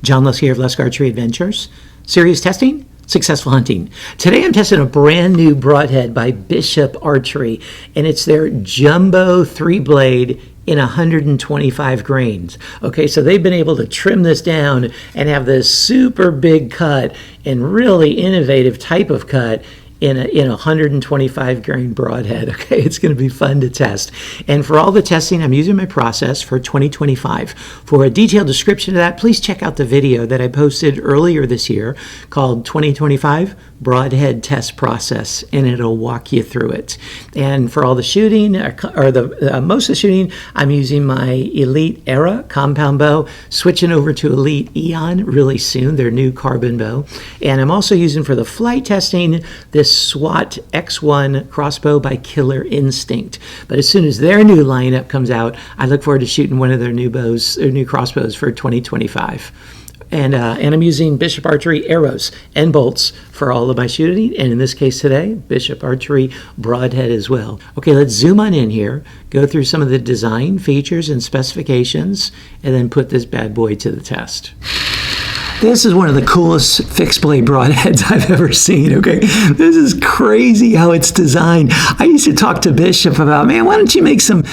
John Lusk here of Lusk Archery Adventures. Serious testing, successful hunting. Today I'm testing a brand new broadhead by Bishop Archery, and it's their jumbo 3-blade in 125 grains. Okay, so they've been able to trim this down and have this super big cut and really innovative type of cut in a 125 grain broadhead. Okay, it's going to be fun to test. And for all the testing, I'm using my process for 2025. For a detailed description of that, please check out the video that I posted earlier this year called 2025 Broadhead Test Process, and it'll walk you through it. And for all the shooting, most of the shooting, I'm using my Elite Era compound bow, switching over to Elite Eon really soon, their new carbon bow. And I'm also using for the flight testing this SWAT X1 crossbow by Killer Instinct. But as soon as their new lineup comes out, I look forward to shooting one of their new bows, or new crossbows for 2025. And I'm using Bishop Archery arrows and bolts for all of my shooting, and in this case today, Bishop Archery broadhead as well. Okay, let's zoom on in here, go through some of the design features and specifications, and then put this bad boy to the test. This is one of the coolest fixed blade broadheads I've ever seen, okay? This is crazy how it's designed. I used to talk to Bishop about, man, why don't you make some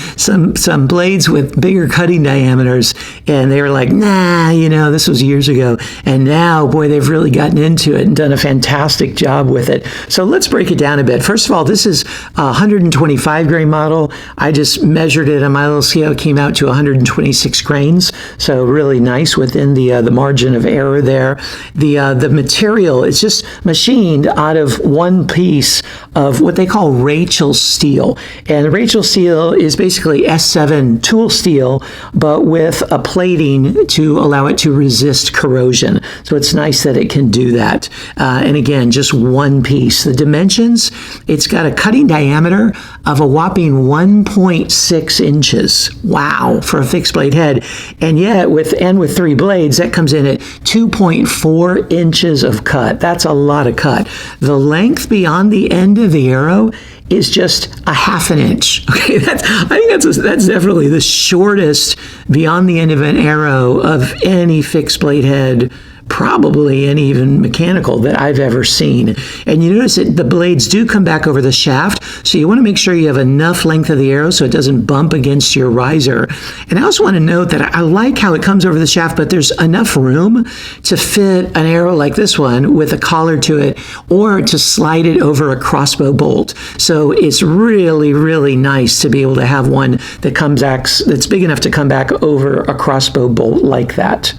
blades with bigger cutting diameters? And they were like, nah, you know, this was years ago. And now, boy, they've really gotten into it and done a fantastic job with it. So let's break it down a bit. First of all, this is a 125 grain model. I just measured it on my little scale. It came out to 126 grains. So really nice within the margin of error there. The material is just machined out of one piece of what they call Rachel steel. And Rachel steel is basically S7 tool steel, but with a plating to allow it to resist corrosion. So it's nice that it can do that. And again, just one piece. The dimensions, it's got a cutting diameter of a whopping 1.6 inches. Wow, for a fixed blade head. And yet, with 3 blades, that comes in at 2.4 inches of cut. That's a lot of cut. The length beyond the end of the arrow is just a 1/2 inch. Okay, I think that's definitely the shortest beyond the end of an arrow of any fixed blade head, probably any even mechanical, that I've ever seen. And you notice that the blades do come back over the shaft, so you want to make sure you have enough length of the arrow so it doesn't bump against your riser. And I also want to note that I like how it comes over the shaft, but there's enough room to fit an arrow like this one with a collar to it, or to slide it over a crossbow bolt. So it's really, really nice to be able to have one that's big enough to come back over a crossbow bolt like that.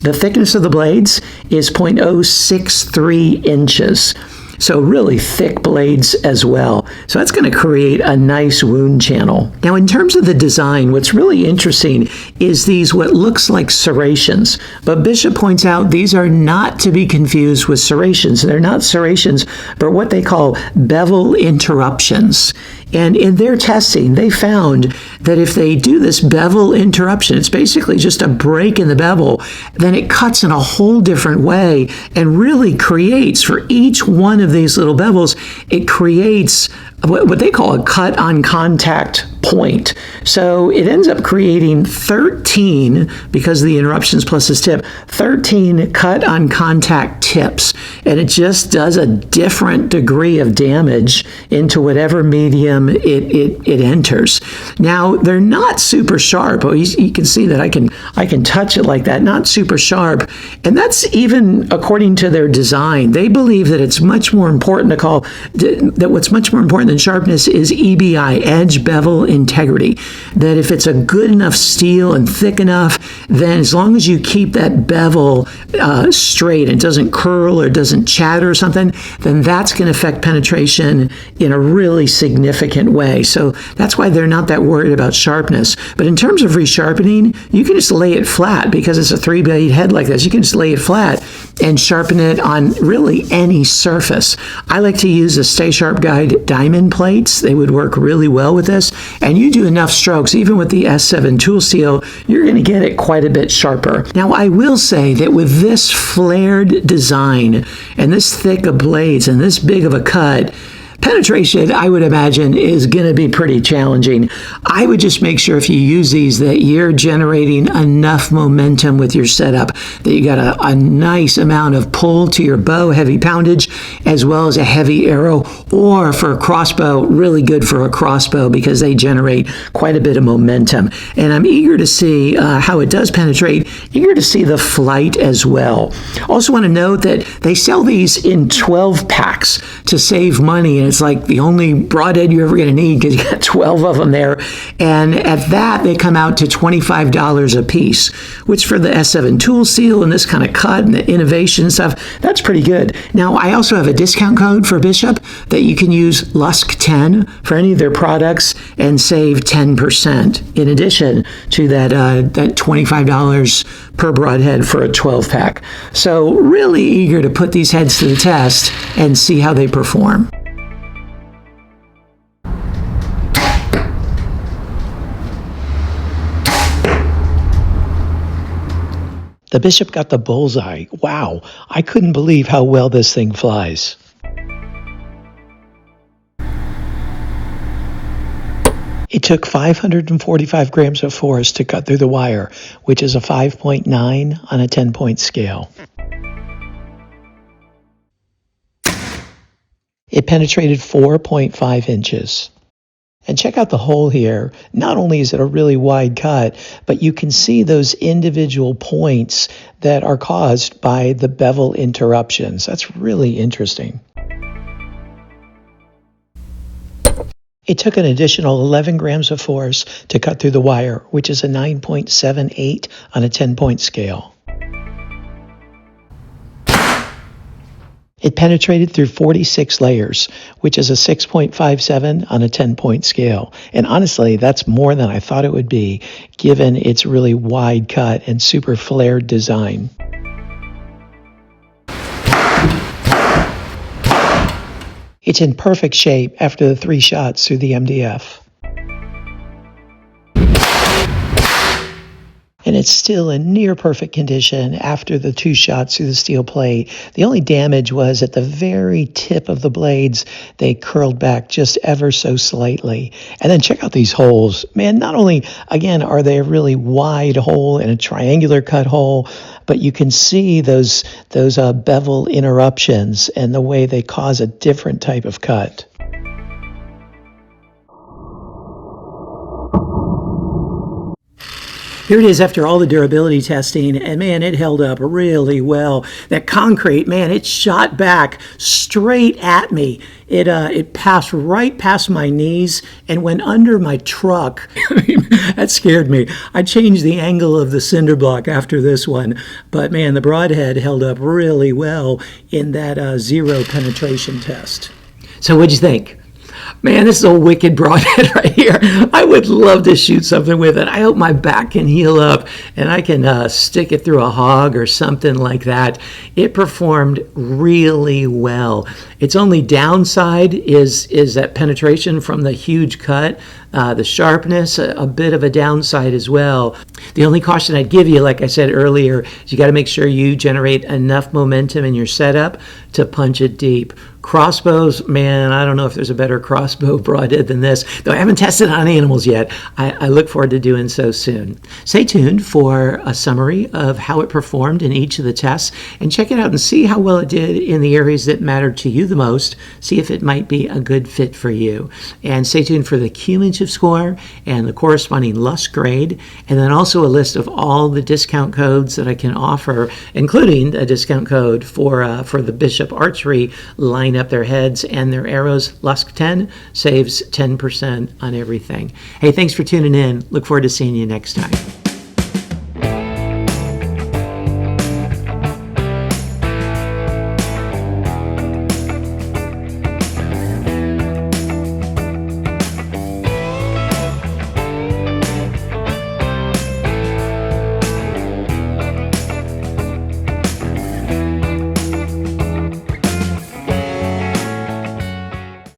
The thickness of the blades is 0.063 inches. So really thick blades as well. So that's going to create a nice wound channel. Now, in terms of the design, what's really interesting is these what looks like serrations. But Bishop points out these are not to be confused with serrations. They're not serrations, but what they call bevel interruptions. And in their testing, they found that if they do this bevel interruption, it's basically just a break in the bevel, then it cuts in a whole different way and really creates, for each one of these little bevels, it creates what they call a cut on contact point. So it ends up creating 13, because of the interruptions plus this tip, 13 cut on contact tips. And it just does a different degree of damage into whatever medium it enters. Now, they're not super sharp. You can see that I can touch it like that, not super sharp. And that's even according to their design. They believe that it's much more important that what's much more important than sharpness is EBI, edge bevel integrity. That if it's a good enough steel and thick enough, then as long as you keep that bevel straight and doesn't curl or doesn't chatter or something, then that's going to affect penetration in a really significant way. So that's why they're not that worried about sharpness. But in terms of resharpening, you can just lay it flat, because it's a 3-blade head like this. You can just lay it flat and sharpen it on really any surface. I like to use the Stay Sharp Guide diamond plates. They would work really well with this. And you do enough strokes, even with the S7 tool steel, you're going to get it quite a bit sharper. Now, I will say that with this flared design and this thick of blades and this big of a cut, Penetration, I would imagine, is going to be pretty challenging. I would just make sure if you use these that you're generating enough momentum with your setup, that you got a nice amount of pull to your bow, heavy poundage, as well as a heavy arrow, or for a crossbow, really good for a crossbow because they generate quite a bit of momentum. And I'm eager to see how it does penetrate, eager to see the flight as well. Also want to note that they sell these in 12 packs to save money, and it's like the only broadhead you're ever going to need because you got 12 of them there. And at that, they come out to $25 a piece, which for the S7 tool seal and this kind of cut and the innovation stuff, that's pretty good. Now, I also have a discount code for Bishop that you can use LUSK10 for any of their products and save 10% in addition to that $25 per broadhead for a 12 pack. So really eager to put these heads to the test and see how they perform. The Bishop got the bullseye. Wow, I couldn't believe how well this thing flies. It took 545 grams of force to cut through the wire, which is a 5.9 on a 10-point scale. It penetrated 4.5 inches. And check out the hole here. Not only is it a really wide cut, but you can see those individual points that are caused by the bevel interruptions. That's really interesting. It took an additional 11 grams of force to cut through the wire, which is a 9.78 on a 10-point scale. It penetrated through 46 layers, which is a 6.57 on a 10-point scale. And honestly, that's more than I thought it would be, given its really wide cut and super flared design. It's in perfect shape after the 3 shots through the MDF. And it's still in near perfect condition after the 2 shots through the steel plate. The only damage was at the very tip of the blades. They curled back just ever so slightly. And then check out these holes. Man, not only, again, are they a really wide hole and a triangular cut hole, but you can see those bevel interruptions and the way they cause a different type of cut. Here it is after all the durability testing, and man, it held up really well. That concrete, man, it shot back straight at me. It passed right past my knees and went under my truck. I mean, that scared me. I changed the angle of the cinder block after this one, but man, the broadhead held up really well in that 0 penetration test. So what'd you think? Man, this is a wicked broadhead right here. I would love to shoot something with it. I hope my back can heal up and I can stick it through a hog or something like that. It performed really well. Its only downside is that penetration from the huge cut. The sharpness, a bit of a downside as well. The only caution I'd give you, like I said earlier, is you got to make sure you generate enough momentum in your setup to punch it deep. Crossbows, man, I don't know if there's a better crossbow broadhead than this, though I haven't tested it on animals yet. I look forward to doing so soon. Stay tuned for a summary of how it performed in each of the tests, and check it out and see how well it did in the areas that matter to you the most. See if it might be a good fit for you. And stay tuned for the cumulative score and the corresponding LUSK grade, and then also a list of all the discount codes that I can offer, including a discount code for the Bishop Archery line up their heads and their arrows. LUSK 10 saves 10% on everything. Hey, thanks for tuning in. Look forward to seeing you next time.